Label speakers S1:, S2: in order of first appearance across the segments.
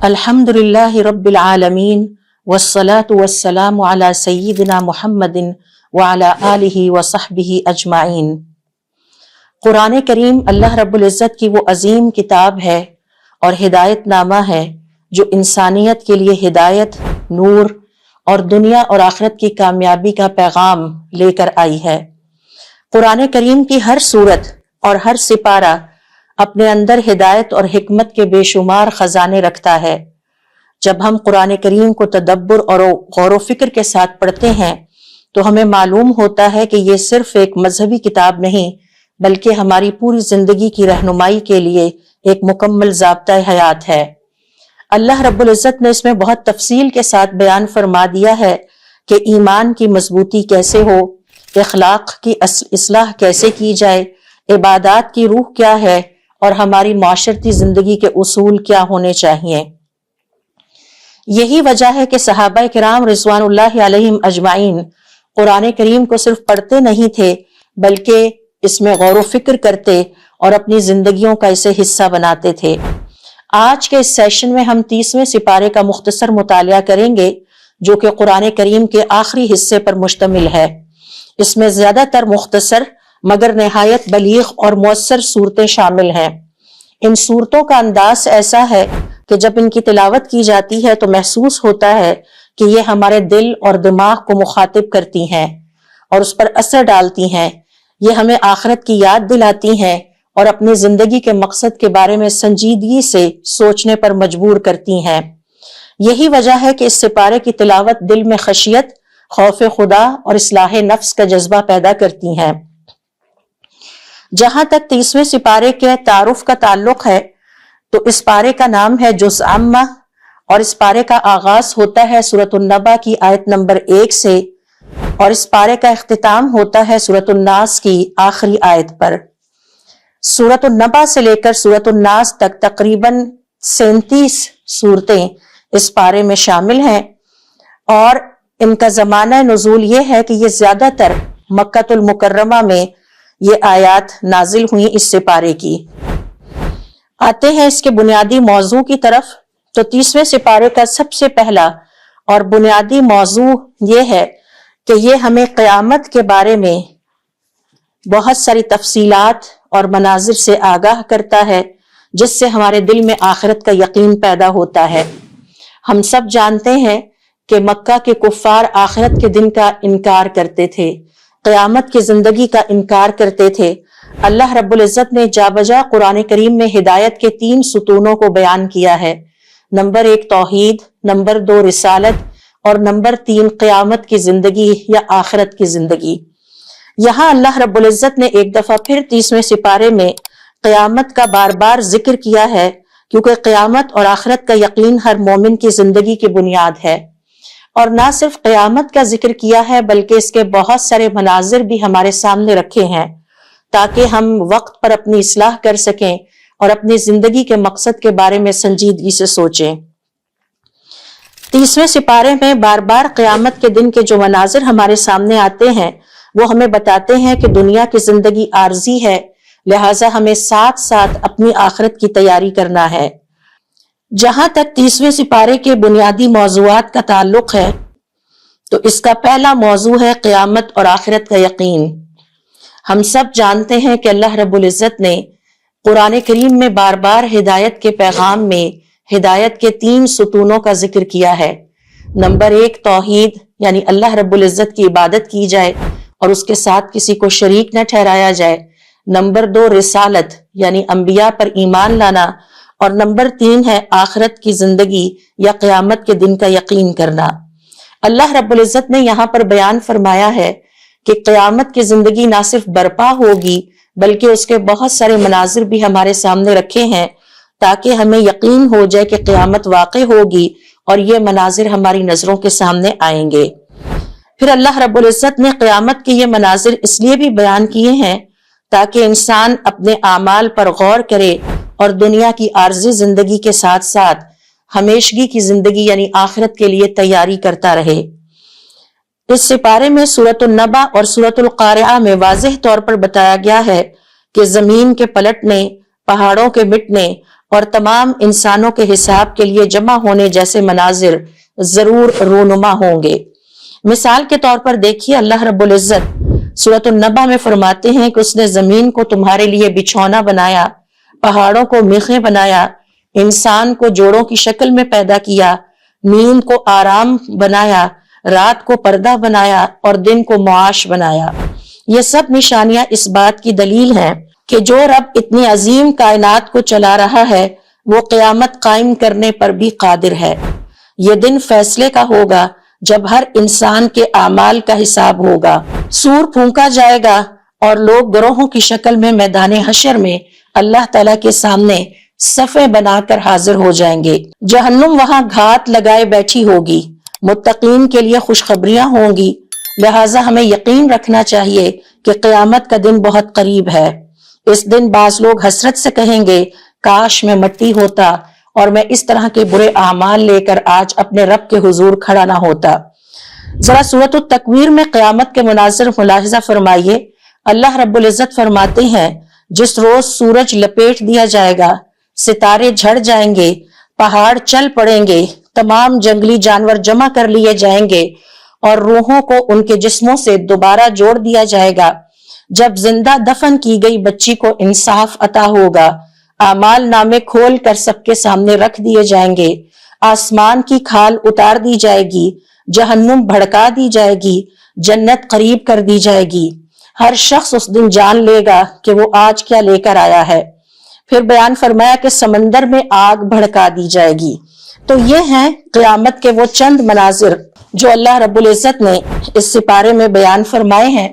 S1: الحمد للہ رب العالمین والصلاة والسلام علی سیدنا محمد وعلی آلہ وصحبہ اجمعین۔ قرآن کریم اللہ رب العزت کی وہ عظیم کتاب ہے اور ہدایت نامہ ہے جو انسانیت کے لیے ہدایت، نور اور دنیا اور آخرت کی کامیابی کا پیغام لے کر آئی ہے۔ قرآن کریم کی ہر سورت اور ہر سپارہ اپنے اندر ہدایت اور حکمت کے بے شمار خزانے رکھتا ہے۔ جب ہم قرآن کریم کو تدبر اور غور و فکر کے ساتھ پڑھتے ہیں تو ہمیں معلوم ہوتا ہے کہ یہ صرف ایک مذہبی کتاب نہیں بلکہ ہماری پوری زندگی کی رہنمائی کے لیے ایک مکمل ضابطۂ حیات ہے۔ اللہ رب العزت نے اس میں بہت تفصیل کے ساتھ بیان فرما دیا ہے کہ ایمان کی مضبوطی کیسے ہو، اخلاق کی اصلاح کیسے کی جائے، عبادات کی روح کیا ہے اور ہماری معاشرتی زندگی کے اصول کیا ہونے چاہیے۔ یہی وجہ ہے کہ صحابہ کرام رضوان اللہ علیہم اجمعین قرآن کریم کو صرف پڑھتے نہیں تھے بلکہ اس میں غور و فکر کرتے اور اپنی زندگیوں کا اسے حصہ بناتے تھے۔ آج کے اس سیشن میں ہم 30ویں سپارے کا مختصر مطالعہ کریں گے جو کہ قرآن کریم کے آخری حصے پر مشتمل ہے۔ اس میں زیادہ تر مختصر مگر نہایت بلیغ اور مؤثر صورتیں شامل ہیں۔ ان صورتوں کا انداز ایسا ہے کہ جب ان کی تلاوت کی جاتی ہے تو محسوس ہوتا ہے کہ یہ ہمارے دل اور دماغ کو مخاطب کرتی ہیں اور اس پر اثر ڈالتی ہیں۔ یہ ہمیں آخرت کی یاد دلاتی ہیں اور اپنی زندگی کے مقصد کے بارے میں سنجیدگی سے سوچنے پر مجبور کرتی ہیں۔ یہی وجہ ہے کہ اس سپارے کی تلاوت دل میں خشیت، خوف خدا اور اصلاح نفس کا جذبہ پیدا کرتی ہیں۔ جہاں تک 30ویں سپارے کے تعارف کا تعلق ہے تو اس پارے کا نام ہے جزء عامہ اور اس پارے کا آغاز ہوتا ہے سورۃ النبأ کی آیت نمبر 1 سے اور اس پارے کا اختتام ہوتا ہے سورۃ الناس کی آخری آیت پر۔ سورۃ النبأ سے لے کر سورۃ الناس تک تقریباً 37 صورتیں اس پارے میں شامل ہیں اور ان کا زمانہ نزول یہ ہے کہ یہ زیادہ تر مکہ المکرمہ میں یہ آیات نازل ہوئیں اس سپارے کی۔ آتے ہیں اس کے بنیادی موضوع کی طرف تو 30ویں سپارے کا سب سے پہلا اور بنیادی موضوع یہ ہے کہ یہ ہمیں قیامت کے بارے میں بہت ساری تفصیلات اور مناظر سے آگاہ کرتا ہے جس سے ہمارے دل میں آخرت کا یقین پیدا ہوتا ہے۔ ہم سب جانتے ہیں کہ مکہ کے کفار آخرت کے دن کا انکار کرتے تھے، قیامت کی زندگی کا انکار کرتے تھے۔ اللہ رب العزت نے جا بجا قرآن کریم میں ہدایت کے 3 ستونوں کو بیان کیا ہے۔ نمبر 1 توحید، نمبر 2 رسالت اور نمبر 3 قیامت کی زندگی یا آخرت کی زندگی۔ یہاں اللہ رب العزت نے ایک دفعہ پھر 30ویں سپارے میں قیامت کا بار بار ذکر کیا ہے کیونکہ قیامت اور آخرت کا یقین ہر مومن کی زندگی کی بنیاد ہے۔ اور نہ صرف قیامت کا ذکر کیا ہے بلکہ اس کے بہت سارے مناظر بھی ہمارے سامنے رکھے ہیں تاکہ ہم وقت پر اپنی اصلاح کر سکیں اور اپنی زندگی کے مقصد کے بارے میں سنجیدگی سے سوچیں۔ 30ویں سپارے میں بار بار قیامت کے دن کے جو مناظر ہمارے سامنے آتے ہیں وہ ہمیں بتاتے ہیں کہ دنیا کی زندگی عارضی ہے، لہٰذا ہمیں ساتھ ساتھ اپنی آخرت کی تیاری کرنا ہے۔ جہاں تک 30ویں سپارے کے بنیادی موضوعات کا تعلق ہے تو اس کا پہلا موضوع ہے قیامت اور آخرت کا یقین۔ ہم سب جانتے ہیں کہ اللہ رب العزت نے قرآن کریم میں بار بار ہدایت کے پیغام میں ہدایت کے 3 ستونوں کا ذکر کیا ہے۔ نمبر 1 توحید یعنی اللہ رب العزت کی عبادت کی جائے اور اس کے ساتھ کسی کو شریک نہ ٹھہرایا جائے۔ نمبر 2 رسالت یعنی انبیاء پر ایمان لانا اور نمبر 3 ہے آخرت کی زندگی یا قیامت کے دن کا یقین کرنا۔ اللہ رب العزت نے یہاں پر بیان فرمایا ہے کہ قیامت کی زندگی نہ صرف برپا ہوگی بلکہ اس کے بہت سارے مناظر بھی ہمارے سامنے رکھے ہیں تاکہ ہمیں یقین ہو جائے کہ قیامت واقع ہوگی اور یہ مناظر ہماری نظروں کے سامنے آئیں گے۔ پھر اللہ رب العزت نے قیامت کے یہ مناظر اس لیے بھی بیان کیے ہیں تاکہ انسان اپنے اعمال پر غور کرے اور دنیا کی عارضی زندگی کے ساتھ ساتھ ہمیشگی کی زندگی یعنی آخرت کے لیے تیاری کرتا رہے۔ اس سپارے میں سورۃ النبأ اور سورۃ القارعہ میں واضح طور پر بتایا گیا ہے کہ زمین کے پلٹنے، پہاڑوں کے مٹنے اور تمام انسانوں کے حساب کے لیے جمع ہونے جیسے مناظر ضرور رونما ہوں گے۔ مثال کے طور پر دیکھیے، اللہ رب العزت سورۃ النبا میں فرماتے ہیں کہ اس نے زمین کو تمہارے لیے بچھونا بنایا، پہاڑوں کو میخیں بنایا، انسان کو جوڑوں کی شکل میں پیدا کیا، نیند کو آرام بنایا، رات کو پردہ بنایا اور دن کو معاش بنایا۔ یہ سب نشانیاں اس بات کی دلیل ہیں کہ جو رب اتنی عظیم کائنات کو چلا رہا ہے وہ قیامت قائم کرنے پر بھی قادر ہے۔ یہ دن فیصلے کا ہوگا جب ہر انسان کے اعمال کا حساب ہوگا۔ سور پھونکا جائے گا اور لوگ گروہوں کی شکل میں میدان حشر میں اللہ تعالیٰ کے سامنے صفیں بنا کر حاضر ہو جائیں گے۔ جہنم وہاں گھات لگائے بیٹھی ہوگی، متقین کے لیے خوشخبریاں ہوں گی۔ لہٰذا ہمیں یقین رکھنا چاہیے کہ قیامت کا دن بہت قریب ہے۔ اس دن بعض لوگ حسرت سے کہیں گے کاش میں مٹی ہوتا اور میں اس طرح کے برے اعمال لے کر آج اپنے رب کے حضور کھڑا نہ ہوتا۔ ذرا سورۃ التکویر میں قیامت کے مناظر ملاحظہ فرمائیے۔ اللہ رب العزت فرماتے ہیں جس روز سورج لپیٹ دیا جائے گا، ستارے جھڑ جائیں گے، پہاڑ چل پڑیں گے، تمام جنگلی جانور جمع کر لیے جائیں گے اور روحوں کو ان کے جسموں سے دوبارہ جوڑ دیا جائے گا۔ جب زندہ دفن کی گئی بچی کو انصاف عطا ہوگا، اعمال نامے کھول کر سب کے سامنے رکھ دیے جائیں گے، آسمان کی کھال اتار دی جائے گی، جہنم بھڑکا دی جائے گی، جنت قریب کر دی جائے گی۔ ہر شخص اس دن جان لے گا کہ وہ آج کیا لے کر آیا ہے۔ پھر بیان فرمایا کہ سمندر میں آگ بھڑکا دی جائے گی۔ تو یہ ہیں قیامت کے وہ چند مناظر جو اللہ رب العزت نے اس سپارے میں بیان فرمائے ہیں،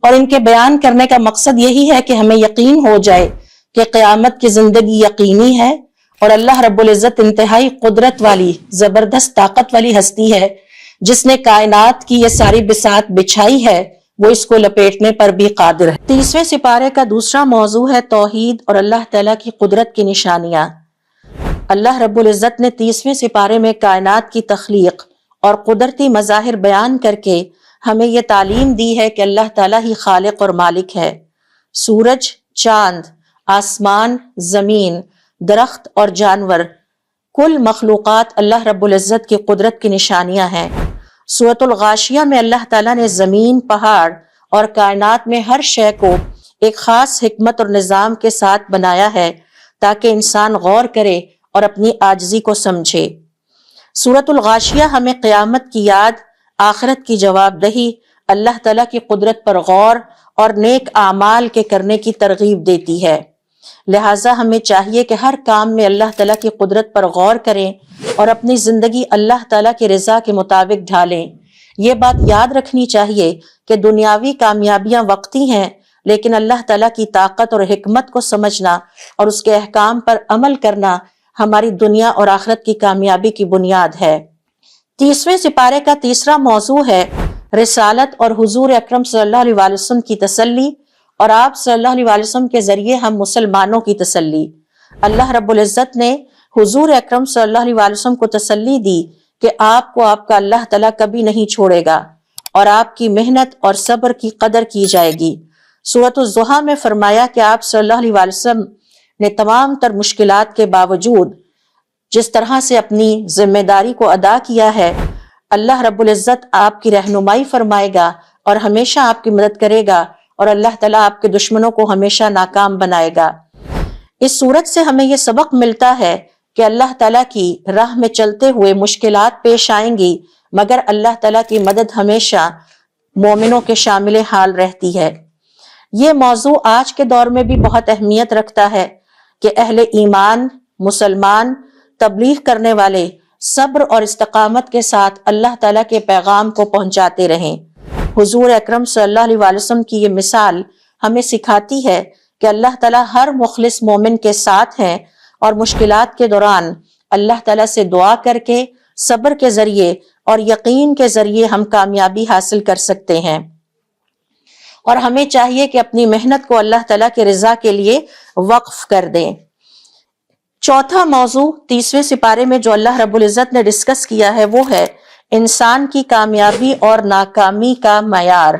S1: اور ان کے بیان کرنے کا مقصد یہی ہے کہ ہمیں یقین ہو جائے کہ قیامت کی زندگی یقینی ہے اور اللہ رب العزت انتہائی قدرت والی، زبردست طاقت والی ہستی ہے، جس نے کائنات کی یہ ساری بساط بچھائی ہے، وہ اس کو لپیٹنے پر بھی قادر ہے۔ 30ویں سپارے کا دوسرا موضوع ہے توحید اور اللہ تعالیٰ کی قدرت کی نشانیاں۔ اللہ رب العزت نے 30ویں سپارے میں کائنات کی تخلیق اور قدرتی مظاہر بیان کر کے ہمیں یہ تعلیم دی ہے کہ اللہ تعالیٰ ہی خالق اور مالک ہے۔ سورج، چاند، آسمان، زمین، درخت اور جانور، کل مخلوقات اللہ رب العزت کی قدرت کی نشانیاں ہیں۔ سورۃ الغاشیہ میں اللہ تعالیٰ نے زمین، پہاڑ اور کائنات میں ہر شے کو ایک خاص حکمت اور نظام کے ساتھ بنایا ہے تاکہ انسان غور کرے اور اپنی عاجزی کو سمجھے۔ سورۃ الغاشیہ ہمیں قیامت کی یاد، آخرت کی جواب دہی، اللہ تعالیٰ کی قدرت پر غور اور نیک اعمال کے کرنے کی ترغیب دیتی ہے۔ لہٰذا ہمیں چاہیے کہ ہر کام میں اللہ تعالیٰ کی قدرت پر غور کریں اور اپنی زندگی اللہ تعالیٰ کی رضا کے مطابق ڈھالیں۔ یہ بات یاد رکھنی چاہیے کہ دنیاوی کامیابیاں وقتی ہیں، لیکن اللہ تعالیٰ کی طاقت اور حکمت کو سمجھنا اور اس کے احکام پر عمل کرنا ہماری دنیا اور آخرت کی کامیابی کی بنیاد ہے۔ 30ویں سپارے کا تیسرا موضوع ہے رسالت اور حضور اکرم صلی اللہ علیہ وسلم کی تسلی اور آپ صلی اللہ علیہ وسلم کے ذریعے ہم مسلمانوں کی تسلی۔ اللہ رب العزت نے حضور اکرم صلی اللہ علیہ وسلم کو تسلی دی کہ آپ کو آپ کا اللہ تعالیٰ کبھی نہیں چھوڑے گا اور آپ کی محنت اور صبر کی قدر کی جائے گی۔ سورۃ الضحیٰ میں فرمایا کہ آپ صلی اللہ علیہ وسلم نے تمام تر مشکلات کے باوجود جس طرح سے اپنی ذمہ داری کو ادا کیا ہے، اللہ رب العزت آپ کی رہنمائی فرمائے گا اور ہمیشہ آپ کی مدد کرے گا اور اللہ تعالیٰ آپ کے دشمنوں کو ہمیشہ ناکام بنائے گا۔ اس صورت سے ہمیں یہ سبق ملتا ہے کہ اللہ تعالیٰ کی راہ میں چلتے ہوئے مشکلات پیش آئیں گی، مگر اللہ تعالیٰ کی مدد ہمیشہ مومنوں کے شامل حال رہتی ہے۔ یہ موضوع آج کے دور میں بھی بہت اہمیت رکھتا ہے کہ اہل ایمان، مسلمان، تبلیغ کرنے والے صبر اور استقامت کے ساتھ اللہ تعالیٰ کے پیغام کو پہنچاتے رہیں۔ حضور اکرم صلی اللہ علیہ وسلم کی یہ مثال ہمیں سکھاتی ہے کہ اللہ تعالیٰ ہر مخلص مومن کے ساتھ ہیں اور مشکلات کے دوران اللہ تعالیٰ سے دعا کر کے، صبر کے ذریعے اور یقین کے ذریعے ہم کامیابی حاصل کر سکتے ہیں، اور ہمیں چاہیے کہ اپنی محنت کو اللہ تعالیٰ کی رضا کے لیے وقف کر دیں۔ چوتھا موضوع 30ویں سپارے میں جو اللہ رب العزت نے ڈسکس کیا ہے وہ ہے انسان کی کامیابی اور ناکامی کا معیار۔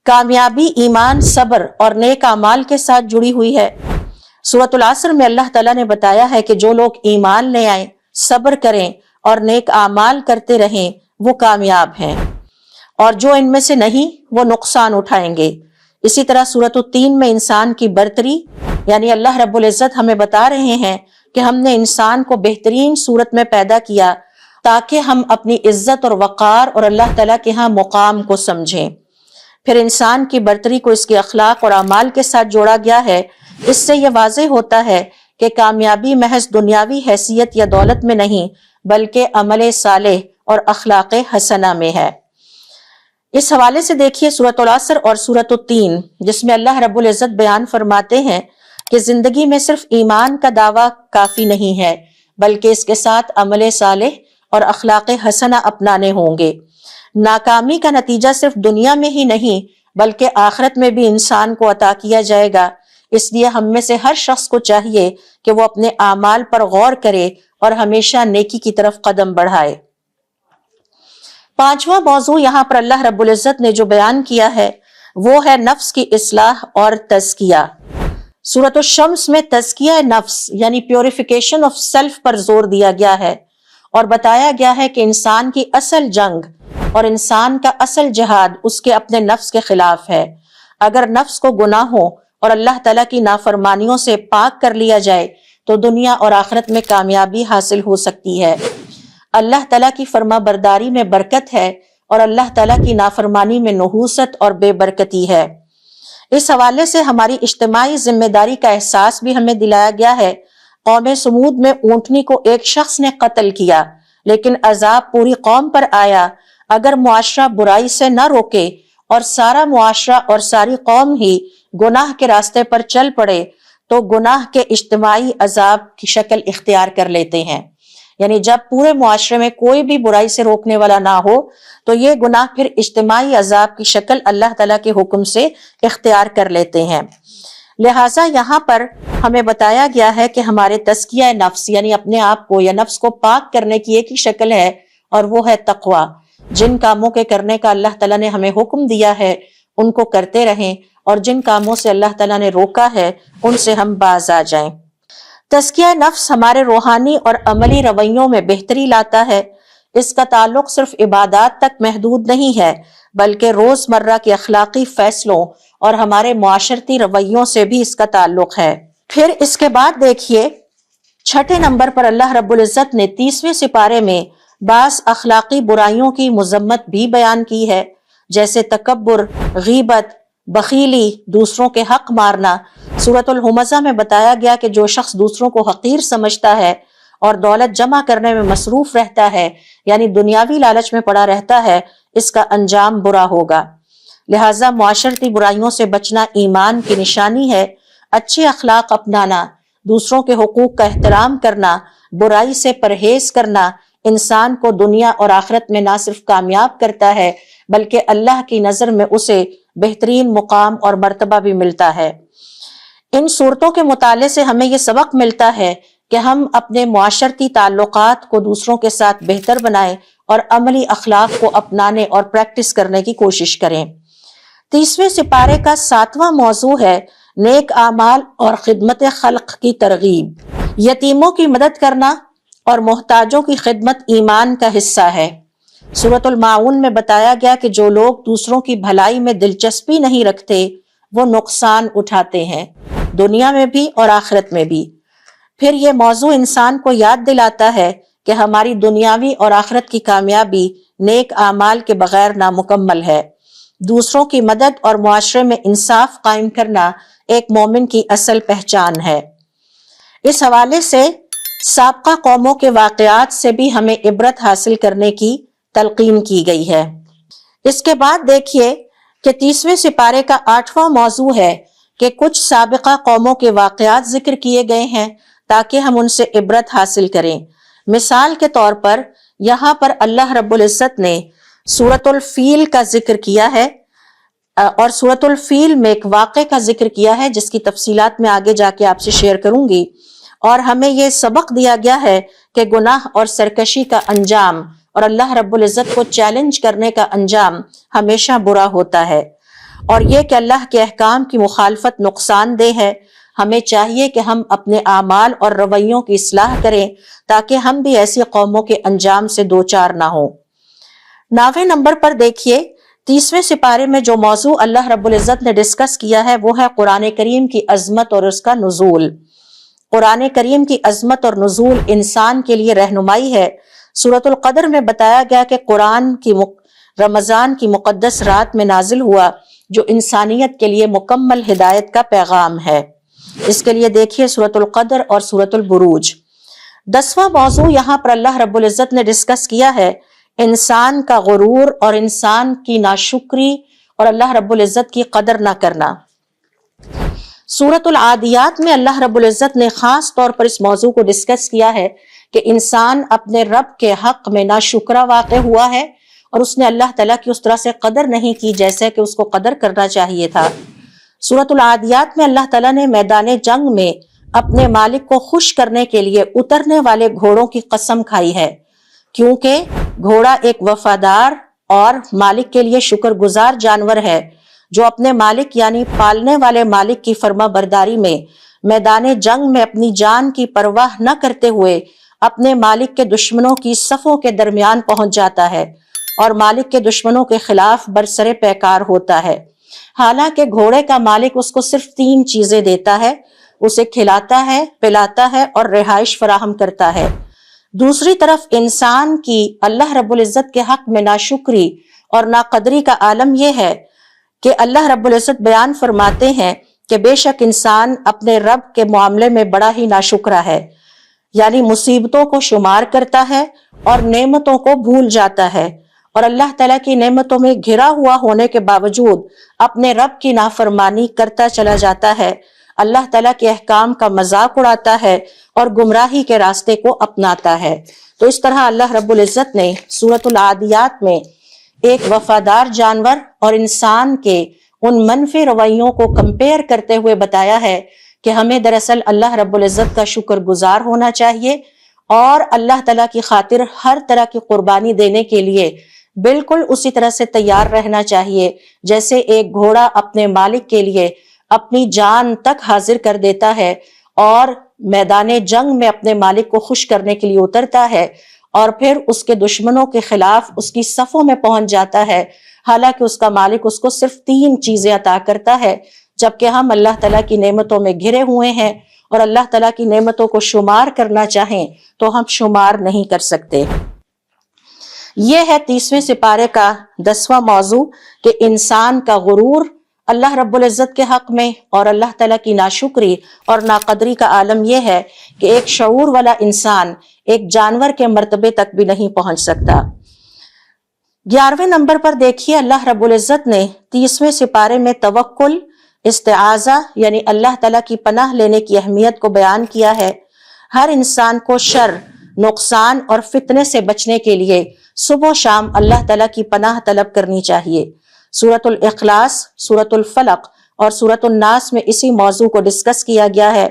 S1: کامیابی ایمان، صبر اور نیک اعمال کے ساتھ جڑی ہوئی ہے۔ سورۃ العصر میں اللہ تعالیٰ نے بتایا ہے کہ جو لوگ ایمان لے آئیں، صبر کریں اور نیک اعمال کرتے رہیں وہ کامیاب ہیں، اور جو ان میں سے نہیں وہ نقصان اٹھائیں گے۔ اسی طرح سورۃ التین میں انسان کی برتری، یعنی اللہ رب العزت ہمیں بتا رہے ہیں کہ ہم نے انسان کو بہترین صورت میں پیدا کیا تاکہ ہم اپنی عزت اور وقار اور اللہ تعالیٰ کے ہاں مقام کو سمجھیں۔ پھر انسان کی برتری کو اس کے اخلاق اور اعمال کے ساتھ جوڑا گیا ہے۔ اس سے یہ واضح ہوتا ہے کہ کامیابی محض دنیاوی حیثیت یا دولت میں نہیں بلکہ عمل صالح اور اخلاق حسنہ میں ہے۔ اس حوالے سے دیکھیے سورۃ العصر اور سورۃ التین، جس میں اللہ رب العزت بیان فرماتے ہیں کہ زندگی میں صرف ایمان کا دعویٰ کافی نہیں ہے بلکہ اس کے ساتھ عمل صالح اور اخلاق حسنہ اپنانے ہوں گے۔ ناکامی کا نتیجہ صرف دنیا میں ہی نہیں بلکہ آخرت میں بھی انسان کو عطا کیا جائے گا۔ اس لیے ہم میں سے ہر شخص کو چاہیے کہ وہ اپنے اعمال پر غور کرے اور ہمیشہ نیکی کی طرف قدم بڑھائے۔ پانچواں موضوع یہاں پر اللہ رب العزت نے جو بیان کیا ہے وہ ہے نفس کی اصلاح اور تزکیہ۔ سورۃ الشمس میں تزکیہ نفس یعنی پیوریفیکیشن آف سیلف پر زور دیا گیا ہے اور بتایا گیا ہے کہ انسان کی اصل جنگ اور انسان کا اصل جہاد اس کے اپنے نفس کے خلاف ہے۔ اگر نفس کو گناہوں اور اللہ تعالیٰ کی نافرمانیوں سے پاک کر لیا جائے تو دنیا اور آخرت میں کامیابی حاصل ہو سکتی ہے۔ اللہ تعالیٰ کی فرما برداری میں برکت ہے اور اللہ تعالیٰ کی نافرمانی میں نحوست اور بے برکتی ہے۔ اس حوالے سے ہماری اجتماعی ذمہ داری کا احساس بھی ہمیں دلایا گیا ہے۔ قوم سمود میں اونٹنی کو ایک شخص نے قتل کیا لیکن عذاب پوری قوم پر آیا۔ اگر معاشرہ برائی سے نہ روکے اور سارا معاشرہ اور ساری قوم ہی گناہ کے راستے پر چل پڑے تو گناہ کے اجتماعی عذاب کی شکل اختیار کر لیتے ہیں۔ یعنی جب پورے معاشرے میں کوئی بھی برائی سے روکنے والا نہ ہو تو یہ گناہ پھر اجتماعی عذاب کی شکل اللہ تعالیٰ کے حکم سے اختیار کر لیتے ہیں۔ لہٰذا یہاں پر ہمیں بتایا گیا ہے کہ ہمارے تزکیہ نفس یعنی اپنے آپ کو یا نفس کو پاک کرنے کی ایک ہی شکل ہے اور وہ ہے تقوی۔ جن کاموں کے کرنے کا اللہ تعالیٰ نے ہمیں حکم دیا ہے ان کو کرتے رہیں اور جن کاموں سے اللہ تعالیٰ نے روکا ہے ان سے ہم باز آ جائیں۔ تزکیہ نفس ہمارے روحانی اور عملی رویوں میں بہتری لاتا ہے۔ اس کا تعلق صرف عبادات تک محدود نہیں ہے بلکہ روزمرہ کے اخلاقی فیصلوں اور ہمارے معاشرتی رویوں سے بھی اس کا تعلق ہے۔ پھر اس کے بعد دیکھیے چھٹے نمبر پر اللہ رب العزت نے 30ویں سپارے میں بعض اخلاقی برائیوں کی مذمت بھی بیان کی ہے، جیسے تکبر، غیبت، بخیلی، دوسروں کے حق مارنا۔ سورۃ الہمزہ میں بتایا گیا کہ جو شخص دوسروں کو حقیر سمجھتا ہے اور دولت جمع کرنے میں مصروف رہتا ہے یعنی دنیاوی لالچ میں پڑا رہتا ہے اس کا انجام برا ہوگا۔ لہٰذا معاشرتی برائیوں سے بچنا ایمان کی نشانی ہے۔ اچھے اخلاق اپنانا، دوسروں کے حقوق کا احترام کرنا، برائی سے پرہیز کرنا انسان کو دنیا اور آخرت میں نہ صرف کامیاب کرتا ہے بلکہ اللہ کی نظر میں اسے بہترین مقام اور مرتبہ بھی ملتا ہے۔ ان صورتوں کے مطالعے سے ہمیں یہ سبق ملتا ہے کہ ہم اپنے معاشرتی تعلقات کو دوسروں کے ساتھ بہتر بنائیں اور عملی اخلاق کو اپنانے اور پریکٹس کرنے کی کوشش کریں۔ 30ویں سپارے کا 7واں موضوع ہے نیک اعمال اور خدمت خلق کی ترغیب۔ یتیموں کی مدد کرنا اور محتاجوں کی خدمت ایمان کا حصہ ہے۔ سورۃ الماعون میں بتایا گیا کہ جو لوگ دوسروں کی بھلائی میں دلچسپی نہیں رکھتے وہ نقصان اٹھاتے ہیں، دنیا میں بھی اور آخرت میں بھی۔ پھر یہ موضوع انسان کو یاد دلاتا ہے کہ ہماری دنیاوی اور آخرت کی کامیابی نیک اعمال کے بغیر نامکمل ہے۔ دوسروں کی مدد اور معاشرے میں انصاف قائم کرنا ایک مومن کی اصل پہچان ہے۔ اس حوالے سے سابقہ قوموں کے واقعات سے بھی ہمیں عبرت حاصل کرنے کی تلقین کی گئی ہے۔ اس کے بعد دیکھیے کہ 30ویں سپارے کا 8واں موضوع ہے کہ کچھ سابقہ قوموں کے واقعات ذکر کیے گئے ہیں تاکہ ہم ان سے عبرت حاصل کریں۔ مثال کے طور پر یہاں پر اللہ رب العزت نے سورۃ الفیل کا ذکر کیا ہے اور سورۃ الفیل میں ایک واقعے کا ذکر کیا ہے جس کی تفصیلات میں آگے جا کے آپ سے شیئر کروں گی، اور ہمیں یہ سبق دیا گیا ہے کہ گناہ اور سرکشی کا انجام اور اللہ رب العزت کو چیلنج کرنے کا انجام ہمیشہ برا ہوتا ہے، اور یہ کہ اللہ کے احکام کی مخالفت نقصان دہ ہے۔ ہمیں چاہیے کہ ہم اپنے اعمال اور رویوں کی اصلاح کریں تاکہ ہم بھی ایسی قوموں کے انجام سے دوچار نہ ہوں۔ 9ویں نمبر پر دیکھیے 30ویں سپارے میں جو موضوع اللہ رب العزت نے ڈسکس کیا ہے وہ ہے قرآن کریم کی عظمت اور اس کا نزول۔ قرآن کریم کی عظمت اور نزول انسان کے لیے رہنمائی ہے۔ سورۃ القدر میں بتایا گیا کہ قرآن کی رمضان کی مقدس رات میں نازل ہوا، جو انسانیت کے لیے مکمل ہدایت کا پیغام ہے۔ اس کے لیے دیکھیے سورۃ القدر اور سورۃ البروج۔ 10واں موضوع یہاں پر اللہ رب العزت نے ڈسکس کیا ہے انسان کا غرور اور انسان کی ناشکری اور اللہ رب العزت کی قدر نہ کرنا۔ سورۃ العادیات میں اللہ رب العزت نے خاص طور پر اس موضوع کو ڈسکس کیا ہے کہ انسان اپنے رب کے حق میں ناشکرا واقع ہوا ہے اور اس نے اللہ تعالیٰ کی اس طرح سے قدر نہیں کی جیسے کہ اس کو قدر کرنا چاہیے تھا۔ سورۃ العادیات میں اللہ تعالیٰ نے میدان جنگ میں اپنے مالک کو خوش کرنے کے لیے اترنے والے گھوڑوں کی قسم کھائی ہے، کیونکہ گھوڑا ایک وفادار اور مالک کے لیے شکر گزار جانور ہے جو اپنے مالک یعنی پالنے والے مالک کی فرما برداری میں میدان جنگ میں اپنی جان کی پرواہ نہ کرتے ہوئے اپنے مالک کے دشمنوں کی صفوں کے درمیان پہنچ جاتا ہے اور مالک کے دشمنوں کے خلاف برسر پیکار ہوتا ہے۔ حالانکہ گھوڑے کا مالک اس کو صرف 3 چیزیں دیتا ہے، اسے کھلاتا ہے، پلاتا ہے اور رہائش فراہم کرتا ہے۔ دوسری طرف انسان کی اللہ رب العزت کے حق میں ناشکری اور ناقدری کا عالم یہ ہے کہ اللہ رب العزت بیان فرماتے ہیں کہ بے شک انسان اپنے رب کے معاملے میں بڑا ہی ناشکرا ہے، یعنی مصیبتوں کو شمار کرتا ہے اور نعمتوں کو بھول جاتا ہے، اور اللہ تعالیٰ کی نعمتوں میں گھرا ہوا ہونے کے باوجود اپنے رب کی نافرمانی کرتا چلا جاتا ہے، اللہ تعالیٰ کے احکام کا مذاق اڑاتا ہے اور گمراہی کے راستے کو اپناتا ہے۔ تو اس طرح اللہ رب العزت نے سورۃ العادیات میں ایک وفادار جانور اور انسان کے ان منفی رویوں کو کمپیئر کرتے ہوئے بتایا ہے کہ ہمیں دراصل اللہ رب العزت کا شکر گزار ہونا چاہیے اور اللہ تعالیٰ کی خاطر ہر طرح کی قربانی دینے کے لیے بالکل اسی طرح سے تیار رہنا چاہیے جیسے ایک گھوڑا اپنے مالک کے لیے اپنی جان تک حاضر کر دیتا ہے اور میدان جنگ میں اپنے مالک کو خوش کرنے کے لیے اترتا ہے اور پھر اس کے دشمنوں کے خلاف اس کی صفوں میں پہنچ جاتا ہے، حالانکہ اس کا مالک اس کو صرف 3 چیزیں عطا کرتا ہے، جبکہ ہم اللہ تعالیٰ کی نعمتوں میں گھرے ہوئے ہیں اور اللہ تعالیٰ کی نعمتوں کو شمار کرنا چاہیں تو ہم شمار نہیں کر سکتے۔ یہ ہے 30ویں سپارے کا 10واں موضوع کہ انسان کا غرور اللہ رب العزت کے حق میں اور اللہ تعالیٰ کی ناشکری اور ناقدری کا عالم یہ ہے کہ ایک شعور والا انسان ایک جانور کے مرتبے تک بھی نہیں پہنچ سکتا۔ 11ویں نمبر پر دیکھیے اللہ رب العزت نے 30ویں سپارے میں توکل، استعاذہ یعنی اللہ تعالیٰ کی پناہ لینے کی اہمیت کو بیان کیا ہے۔ ہر انسان کو شر، نقصان اور فتنے سے بچنے کے لیے صبح و شام اللہ تعالیٰ کی پناہ طلب کرنی چاہیے۔ سورۃ الاخلاص، سورۃ الفلق اور سورۃ الناس میں اسی موضوع کو ڈسکس کیا گیا ہے۔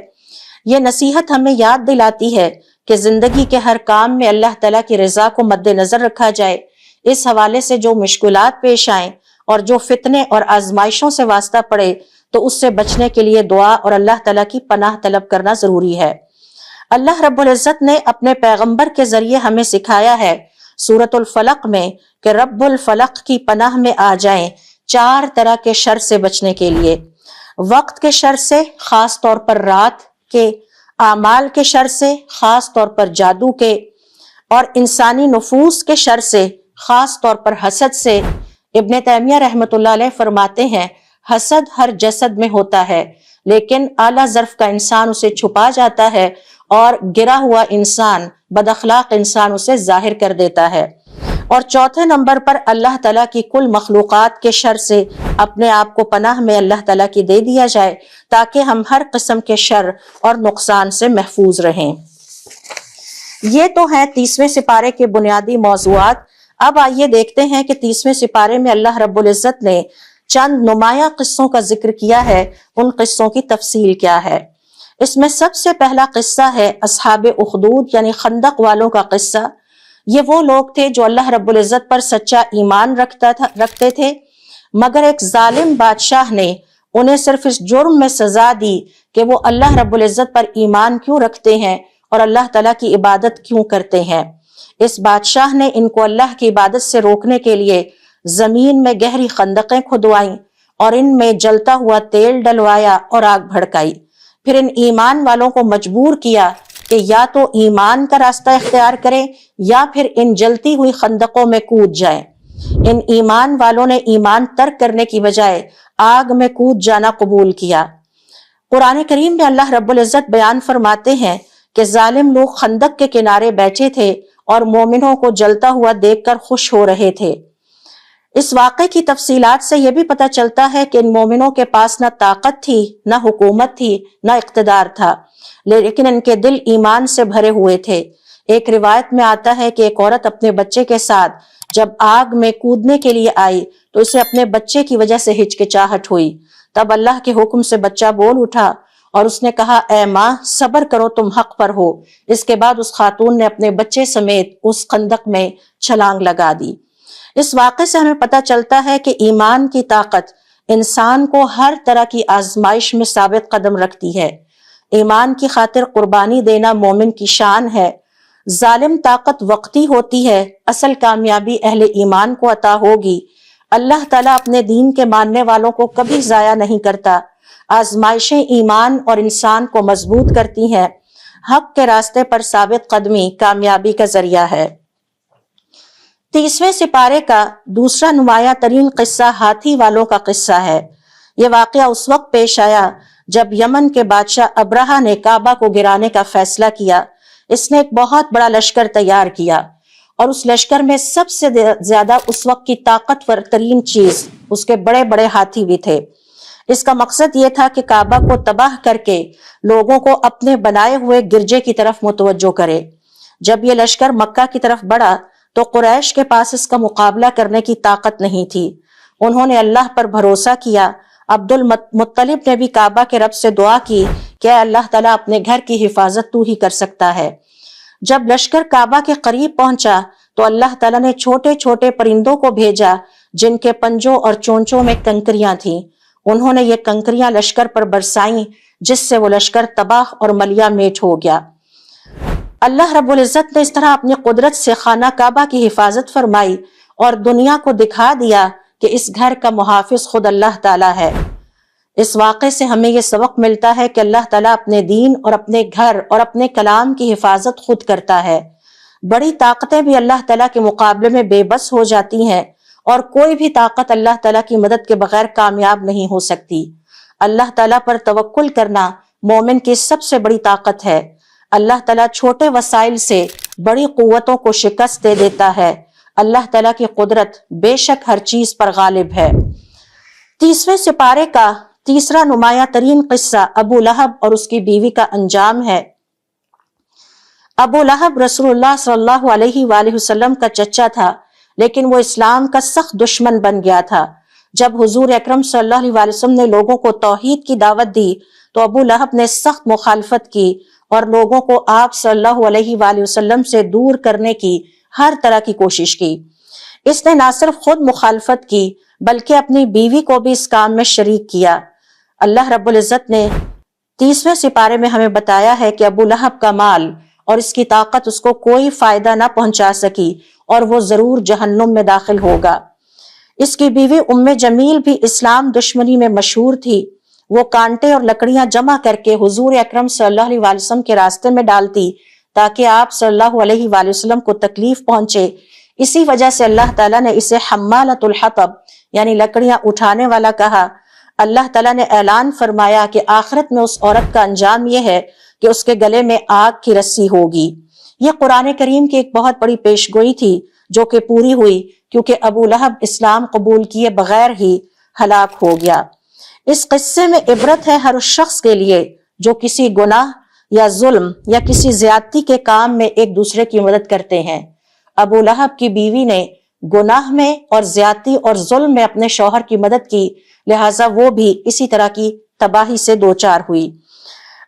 S1: یہ نصیحت ہمیں یاد دلاتی ہے کہ زندگی کے ہر کام میں اللہ تعالیٰ کی رضا کو مد نظر رکھا جائے۔ اس حوالے سے جو مشکلات پیش آئیں اور جو فتنے اور آزمائشوں سے واسطہ پڑے تو اس سے بچنے کے لیے دعا اور اللہ تعالیٰ کی پناہ طلب کرنا ضروری ہے۔ اللہ رب العزت نے اپنے پیغمبر کے ذریعے ہمیں سکھایا ہے سورۃ الفلق میں کہ رب الفلق کی پناہ میں آ جائیں 4 طرح کے شر سے بچنے کے لیے۔ وقت کے شر سے، خاص طور پر رات کے، اعمال کے شر سے، خاص طور پر جادو کے، اور انسانی نفوس کے شر سے، خاص طور پر حسد سے۔ ابن تیمیہ رحمۃ اللہ علیہ فرماتے ہیں حسد ہر جسد میں ہوتا ہے لیکن اعلیٰ ظرف کا انسان اسے چھپا جاتا ہے اور گرا ہوا انسان، بد اخلاق انسان اسے ظاہر کر دیتا ہے۔ اور 4تھے نمبر پر اللہ تعالیٰ کی کل مخلوقات کے شر سے اپنے آپ کو پناہ میں اللہ تعالیٰ کی دے دیا جائے تاکہ ہم ہر قسم کے شر اور نقصان سے محفوظ رہیں۔ یہ تو ہیں 30ویں سپارے کے بنیادی موضوعات۔ اب آئیے دیکھتے ہیں کہ 30ویں سپارے میں اللہ رب العزت نے چند نمایاں قصوں کا ذکر کیا ہے، ان قصوں کی تفصیل کیا ہے۔ اس میں سب سے پہلا قصہ ہے اصحاب اخدود یعنی خندق والوں کا قصہ۔ یہ وہ لوگ تھے جو اللہ رب العزت پر سچا ایمان رکھتے تھے، مگر ایک ظالم بادشاہ نے انہیں صرف اس جرم میں سزا دی کہ وہ اللہ رب العزت پر ایمان کیوں رکھتے ہیں اور اللہ تعالیٰ کی عبادت کیوں کرتے ہیں۔ اس بادشاہ نے ان کو اللہ کی عبادت سے روکنے کے لیے زمین میں گہری خندقیں کھدوائیں اور ان میں جلتا ہوا تیل ڈلوایا اور آگ بھڑکائی، پھر ان ایمان والوں کو مجبور کیا کہ یا تو ایمان کا راستہ اختیار کریں یا پھر ان جلتی ہوئی خندقوں میں کود جائیں۔ ان ایمان والوں نے ایمان ترک کرنے کی بجائے آگ میں کود جانا قبول کیا۔ قرآن کریم میں اللہ رب العزت بیان فرماتے ہیں کہ ظالم لوگ خندق کے کنارے بیٹھے تھے اور مومنوں کو جلتا ہوا دیکھ کر خوش ہو رہے تھے۔ اس واقعے کی تفصیلات سے یہ بھی پتہ چلتا ہے کہ ان مومنوں کے پاس نہ طاقت تھی، نہ حکومت تھی، نہ اقتدار تھا، لیکن ان کے دل ایمان سے بھرے ہوئے تھے۔ ایک روایت میں آتا ہے کہ ایک عورت اپنے بچے کے ساتھ جب آگ میں کودنے کے لیے آئی تو اسے اپنے بچے کی وجہ سے ہچکچاہٹ ہوئی۔ تب اللہ کے حکم سے بچہ بول اٹھا اور اس نے کہا، اے ماں صبر کرو، تم حق پر ہو۔ اس کے بعد اس خاتون نے اپنے بچے سمیت اس خندق میں چھلانگ لگا دی۔ اس واقعے سے ہمیں پتہ چلتا ہے کہ ایمان کی طاقت انسان کو ہر طرح کی آزمائش میں ثابت قدم رکھتی ہے۔ ایمان کی خاطر قربانی دینا مومن کی شان ہے۔ ظالم طاقت وقتی ہوتی ہے، اصل کامیابی اہل ایمان کو عطا ہوگی۔ اللہ تعالیٰ اپنے دین کے ماننے والوں کو کبھی ضائع نہیں کرتا۔ آزمائشیں ایمان اور انسان کو مضبوط کرتی ہیں۔ حق کے راستے پر ثابت قدمی کامیابی کا ذریعہ ہے۔ 30ویں سپارے کا دوسرا نمایاں ترین قصہ ہاتھی والوں کا قصہ ہے۔ یہ واقعہ اس وقت پیش آیا جب یمن کے بادشاہ ابرہہ نے کعبہ کو گرانے کا فیصلہ کیا۔ اس نے ایک بہت بڑا لشکر تیار کیا اور اس لشکر میں سب سے زیادہ اس وقت کی طاقتور ترین چیز اس کے بڑے بڑے ہاتھی بھی تھے۔ اس کا مقصد یہ تھا کہ کعبہ کو تباہ کر کے لوگوں کو اپنے بنائے ہوئے گرجے کی طرف متوجہ کرے۔ جب یہ لشکر مکہ کی طرف بڑھا تو قریش کے پاس اس کا مقابلہ کرنے کی طاقت نہیں تھی۔ انہوں نے اللہ پر بھروسہ کیا۔ عبد المطلب نے بھی کعبہ کے رب سے دعا کی کہ اے اللہ تعالیٰ اپنے گھر کی حفاظت تو ہی کر سکتا ہے۔ جب لشکر کعبہ کے قریب پہنچا تو اللہ تعالیٰ نے چھوٹے چھوٹے پرندوں کو بھیجا جن کے پنجوں اور چونچوں میں کنکریاں تھیں۔ انہوں نے یہ کنکریاں لشکر پر برسائیں جس سے وہ لشکر تباہ اور ملیا میٹ ہو گیا۔ اللہ رب العزت نے اس طرح اپنی قدرت سے خانہ کعبہ کی حفاظت فرمائی اور دنیا کو دکھا دیا کہ اس گھر کا محافظ خود اللہ تعالیٰ ہے۔ اس واقعے سے ہمیں یہ سبق ملتا ہے کہ اللہ تعالیٰ اپنے دین اور اپنے گھر اور اپنے کلام کی حفاظت خود کرتا ہے۔ بڑی طاقتیں بھی اللہ تعالیٰ کے مقابلے میں بے بس ہو جاتی ہیں اور کوئی بھی طاقت اللہ تعالیٰ کی مدد کے بغیر کامیاب نہیں ہو سکتی۔ اللہ تعالیٰ پر توکل کرنا مومن کی سب سے بڑی طاقت ہے۔ اللہ تعالیٰ چھوٹے وسائل سے بڑی قوتوں کو شکست دے دیتا ہے۔ اللہ تعالیٰ کی قدرت بے شک ہر چیز پر غالب ہے۔ 30ویں سپارے کا تیسرا نمایاں ترین قصہ ابو لہب اور اس کی بیوی کا انجام ہے۔ ابو لہب رسول اللہ صلی اللہ علیہ وآلہ وسلم کا چچا تھا، لیکن وہ اسلام کا سخت دشمن بن گیا تھا۔ جب حضور اکرم صلی اللہ علیہ وآلہ وسلم نے لوگوں کو توحید کی دعوت دی تو ابو لہب نے سخت مخالفت کی اور لوگوں کو آپ صلی اللہ علیہ وآلہ وسلم سے دور کرنے کی ہر طرح کی کوشش کی۔ اس نے نہ صرف خود مخالفت کی بلکہ اپنی بیوی کو بھی اس کام میں شریک کیا۔ اللہ رب العزت نے 30ویں سپارے میں ہمیں بتایا ہے کہ ابو لہب کا مال اور اس کی طاقت اس کو کوئی فائدہ نہ پہنچا سکی اور وہ ضرور جہنم میں داخل ہوگا۔ اس کی بیوی ام جمیل بھی اسلام دشمنی میں مشہور تھی۔ وہ کانٹے اور لکڑیاں جمع کر کے حضور اکرم صلی اللہ علیہ وآلہ وسلم کے راستے میں ڈالتی تاکہ آپ صلی اللہ علیہ وآلہ وسلم کو تکلیف پہنچے۔ اسی وجہ سے اللہ تعالیٰ نے اسے حمالۃ الحطب یعنی لکڑیاں اٹھانے والا کہا۔ اللہ تعالیٰ نے اعلان فرمایا کہ آخرت میں اس عورت کا انجام یہ ہے کہ اس کے گلے میں آگ کی رسی ہوگی۔ یہ قرآن کریم کی ایک بہت بڑی پیشگوئی تھی جو کہ پوری ہوئی کیونکہ ابو لہب اسلام قبول کیے بغیر ہی ہلاک ہو گیا۔ اس قصے میں عبرت ہے ہر اس شخص کے لیے جو کسی گناہ یا ظلم یا کسی زیادتی کے کام میں ایک دوسرے کی مدد کرتے ہیں۔ ابو لہب کی بیوی نے گناہ میں اور زیادتی اور ظلم میں اپنے شوہر کی مدد کی، لہٰذا وہ بھی اسی طرح کی تباہی سے دوچار ہوئی۔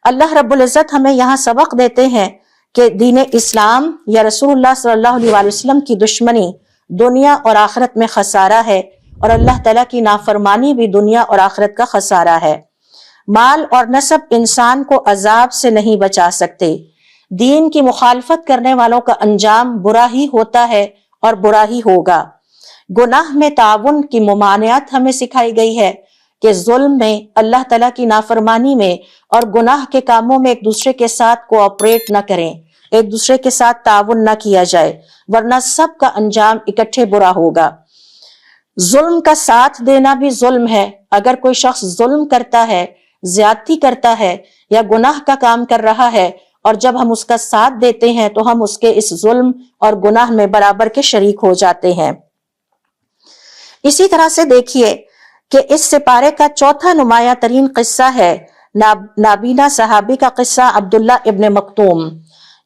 S1: اللہ رب العزت ہمیں یہاں سبق دیتے ہیں کہ دین اسلام یا رسول اللہ صلی اللہ علیہ وآلہ وسلم کی دشمنی دنیا اور آخرت میں خسارہ ہے اور اللہ تعالیٰ کی نافرمانی بھی دنیا اور آخرت کا خسارہ ہے۔ مال اور نسب انسان کو عذاب سے نہیں بچا سکتے۔ دین کی مخالفت کرنے والوں کا انجام برا ہی ہوتا ہے اور برا ہی ہوگا۔ گناہ میں تعاون کی ممانعت ہمیں سکھائی گئی ہے کہ ظلم میں، اللہ تعالیٰ کی نافرمانی میں اور گناہ کے کاموں میں ایک دوسرے کے ساتھ کوآپریٹ نہ کریں، ایک دوسرے کے ساتھ تعاون نہ کیا جائے، ورنہ سب کا انجام اکٹھے برا ہوگا۔ ظلم کا ساتھ دینا بھی ظلم ہے۔ اگر کوئی شخص ظلم کرتا ہے، زیادتی کرتا ہے یا گناہ کا کام کر رہا ہے اور جب ہم اس کا ساتھ دیتے ہیں تو ہم اس کے اس ظلم اور گناہ میں برابر کے شریک ہو جاتے ہیں۔ اسی طرح سے دیکھیے کہ اس سپارے کا چوتھا نمایاں ترین قصہ ہے نابینا صحابی کا قصہ عبداللہ ابن مکتوم۔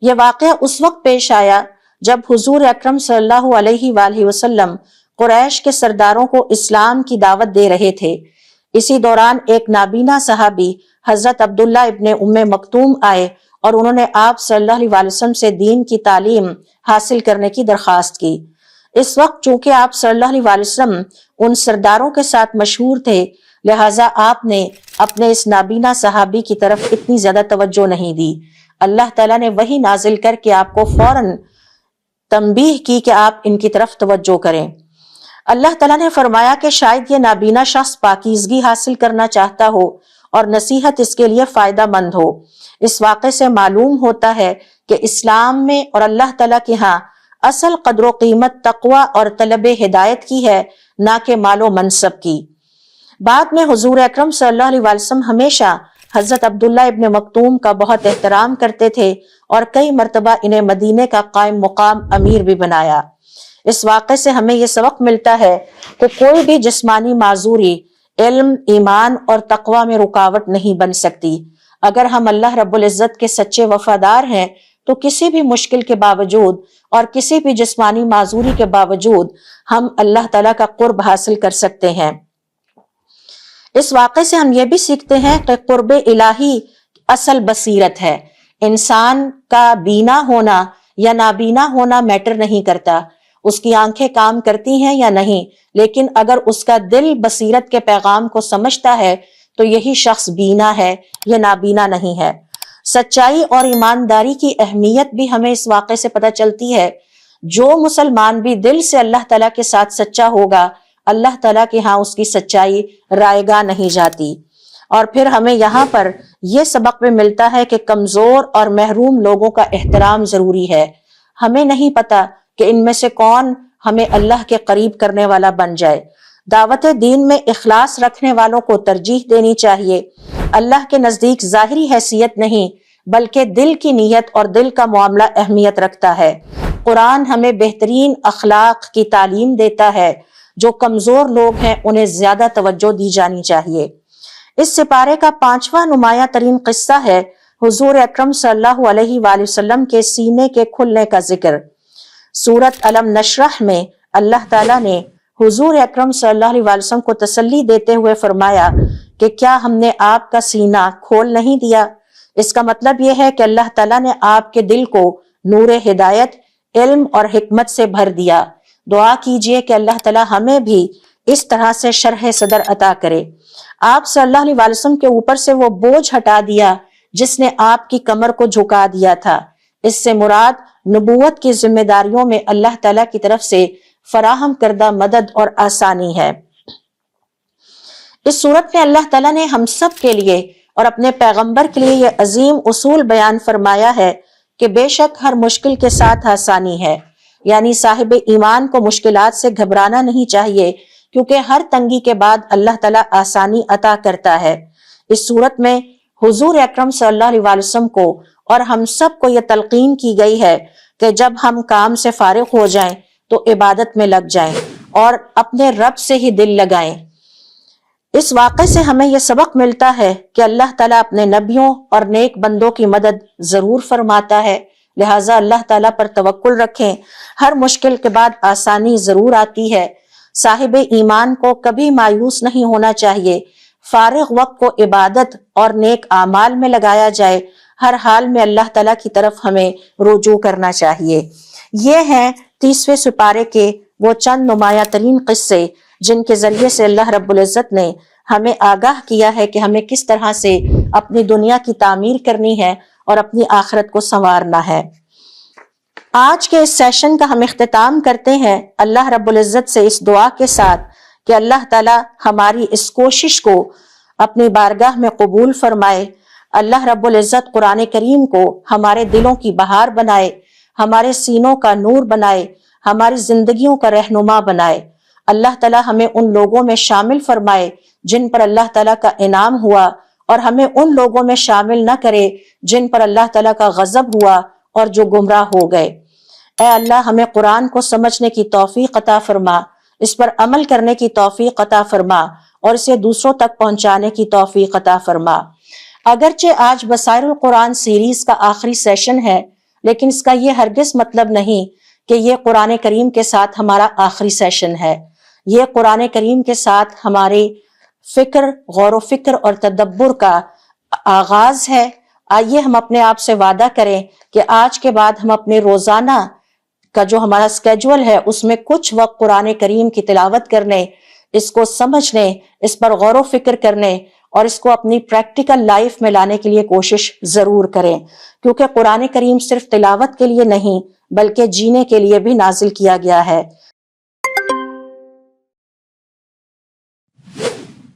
S1: یہ واقعہ اس وقت پیش آیا جب حضور اکرم صلی اللہ علیہ وآلہ وسلم قریش کے سرداروں کو اسلام کی دعوت دے رہے تھے۔ اسی دوران ایک نابینا صحابی حضرت عبداللہ ابن ام مکتوم آئے اور انہوں نے آپ صلی اللہ علیہ وسلم سے دین کی تعلیم حاصل کرنے کی درخواست کی۔ اس وقت چونکہ آپ صلی اللہ علیہ وسلم ان سرداروں کے ساتھ مشہور تھے، لہٰذا آپ نے اپنے اس نابینا صحابی کی طرف اتنی زیادہ توجہ نہیں دی۔ اللہ تعالیٰ نے وحی نازل کر کے آپ کو فوراً تنبیہ کی کہ آپ ان کی طرف توجہ کریں۔ اللہ تعالیٰ نے فرمایا کہ شاید یہ نابینا شخص پاکیزگی حاصل کرنا چاہتا ہو اور نصیحت اس کے لیے فائدہ مند ہو۔ اس واقعے سے معلوم ہوتا ہے کہ اسلام میں اور اللہ تعالیٰ کے ہاں اصل قدر و قیمت تقوی اور طلب ہدایت کی ہے، نہ کہ مال و منصب کی۔ بعد میں حضور اکرم صلی اللہ علیہ وسلم ہمیشہ حضرت عبداللہ ابن مکتوم کا بہت احترام کرتے تھے اور کئی مرتبہ انہیں مدینے کا قائم مقام امیر بھی بنایا۔ اس واقعے سے ہمیں یہ سبق ملتا ہے کہ کوئی بھی جسمانی معذوری علم، ایمان اور تقوی میں رکاوٹ نہیں بن سکتی۔ اگر ہم اللہ رب العزت کے سچے وفادار ہیں تو کسی بھی مشکل کے باوجود اور کسی بھی جسمانی معذوری کے باوجود ہم اللہ تعالیٰ کا قرب حاصل کر سکتے ہیں۔ اس واقعے سے ہم یہ بھی سیکھتے ہیں کہ قرب الہی اصل بصیرت ہے۔ انسان کا بینا ہونا یا نابینا ہونا میٹر نہیں کرتا، اس کی آنکھیں کام کرتی ہیں یا نہیں، لیکن اگر اس کا دل بصیرت کے پیغام کو سمجھتا ہے تو یہی شخص بینا ہے، یہ نابینا نہیں ہے۔ سچائی اور ایمانداری کی اہمیت بھی ہمیں اس واقعے سے پتہ چلتی ہے۔ جو مسلمان بھی دل سے اللہ تعالیٰ کے ساتھ سچا ہوگا، اللہ تعالیٰ کے ہاں اس کی سچائی رائے گاہ نہیں جاتی۔ اور پھر ہمیں یہاں پر یہ سبق بھی ملتا ہے کہ کمزور اور محروم لوگوں کا احترام ضروری ہے۔ ہمیں نہیں پتا کہ ان میں سے کون ہمیں اللہ کے قریب کرنے والا بن جائے۔ دعوت دین میں اخلاص رکھنے والوں کو ترجیح دینی چاہیے۔ اللہ کے نزدیک ظاہری حیثیت نہیں بلکہ دل کی نیت اور دل کا معاملہ اہمیت رکھتا ہے۔ قرآن ہمیں بہترین اخلاق کی تعلیم دیتا ہے۔ جو کمزور لوگ ہیں انہیں زیادہ توجہ دی جانی چاہیے۔ اس سپارے کا پانچواں نمایاں ترین قصہ ہے حضور اکرم صلی اللہ علیہ وآلہ وسلم کے سینے کے کھلنے کا ذکر۔ سورۃ علم نشرح میں اللہ تعالیٰ نے حضور اکرم صلی اللہ علیہ وسلم کو تسلی دیتے ہوئے فرمایا کہ کیا ہم نے آپ کا سینہ کھول نہیں دیا؟ اس کا مطلب یہ ہے کہ اللہ تعالیٰ نے آپ کے دل کو نور ہدایت، علم اور حکمت سے بھر دیا۔ دعا کیجئے کہ اللہ تعالیٰ ہمیں بھی اس طرح سے شرح صدر عطا کرے۔ آپ صلی اللہ علیہ وسلم کے اوپر سے وہ بوجھ ہٹا دیا جس نے آپ کی کمر کو جھکا دیا تھا۔ اس سے مراد نبوت کی ذمہ داریوں میں اللہ تعالیٰ کی طرف سے فراہم کردہ مدد اور آسانی ہے۔ اس صورت میں اللہ تعالیٰ نے ہم سب کے لیے اور اپنے پیغمبر کے لیے یہ عظیم اصول بیان فرمایا ہے کہ بے شک ہر مشکل کے ساتھ آسانی ہے، یعنی صاحب ایمان کو مشکلات سے گھبرانا نہیں چاہیے کیونکہ ہر تنگی کے بعد اللہ تعالیٰ آسانی عطا کرتا ہے۔ اس صورت میں حضور اکرم صلی اللہ علیہ وسلم کو اور ہم سب کو یہ تلقین کی گئی ہے کہ جب ہم کام سے فارغ ہو جائیں تو عبادت میں لگ جائیں اور اپنے رب سے ہی دل لگائیں۔ اس واقعے سے ہمیں یہ سبق ملتا ہے کہ اللہ تعالیٰ اپنے نبیوں اور نیک بندوں کی مدد ضرور فرماتا ہے، لہٰذا اللہ تعالیٰ پر توکل رکھیں۔ ہر مشکل کے بعد آسانی ضرور آتی ہے۔ صاحب ایمان کو کبھی مایوس نہیں ہونا چاہیے۔ فارغ وقت کو عبادت اور نیک اعمال میں لگایا جائے۔ ہر حال میں اللہ تعالیٰ کی طرف ہمیں رجوع کرنا چاہیے۔ یہ ہیں 30ویں سپارے کے وہ چند نمایاں ترین قصے جن کے ذریعے سے اللہ رب العزت نے ہمیں آگاہ کیا ہے کہ ہمیں کس طرح سے اپنی دنیا کی تعمیر کرنی ہے اور اپنی آخرت کو سنوارنا ہے۔ آج کے اس سیشن کا ہم اختتام کرتے ہیں اللہ رب العزت سے اس دعا کے ساتھ کہ اللہ تعالی ہماری اس کوشش کو اپنی بارگاہ میں قبول فرمائے۔ اللہ رب العزت قرآن کریم کو ہمارے دلوں کی بہار بنائے، ہمارے سینوں کا نور بنائے، ہماری زندگیوں کا رہنما بنائے۔ اللہ تعالیٰ ہمیں ان لوگوں میں شامل فرمائے جن پر اللہ تعالیٰ کا انعام ہوا، اور ہمیں ان لوگوں میں شامل نہ کرے جن پر اللہ تعالیٰ کا غضب ہوا اور جو گمراہ ہو گئے۔ اے اللہ ہمیں قرآن کو سمجھنے کی توفیق عطا فرما، اس پر عمل کرنے کی توفیق عطا فرما اور اسے دوسروں تک پہنچانے کی توفیق عطا فرما۔ اگرچہ آج بصائر القرآن سیریز کا آخری سیشن ہے، لیکن اس کا یہ ہرگز مطلب نہیں کہ یہ قرآن کریم کے ساتھ ہمارا آخری سیشن ہے۔ یہ قرآن کریم کے ساتھ ہمارے فکر، غور و فکر اور تدبر کا آغاز ہے۔ آئیے ہم اپنے آپ سے وعدہ کریں کہ آج کے بعد ہم اپنے روزانہ کا جو ہمارا اسکیجول ہے اس میں کچھ وقت قرآن کریم کی تلاوت کرنے، اس کو سمجھنے، اس پر غور و فکر کرنے اور اس کو اپنی پریکٹیکل لائف میں لانے کے لیے کوشش ضرور کریں، کیونکہ قرآن کریم صرف تلاوت کے لیے نہیں بلکہ جینے کے لیے بھی نازل کیا گیا ہے۔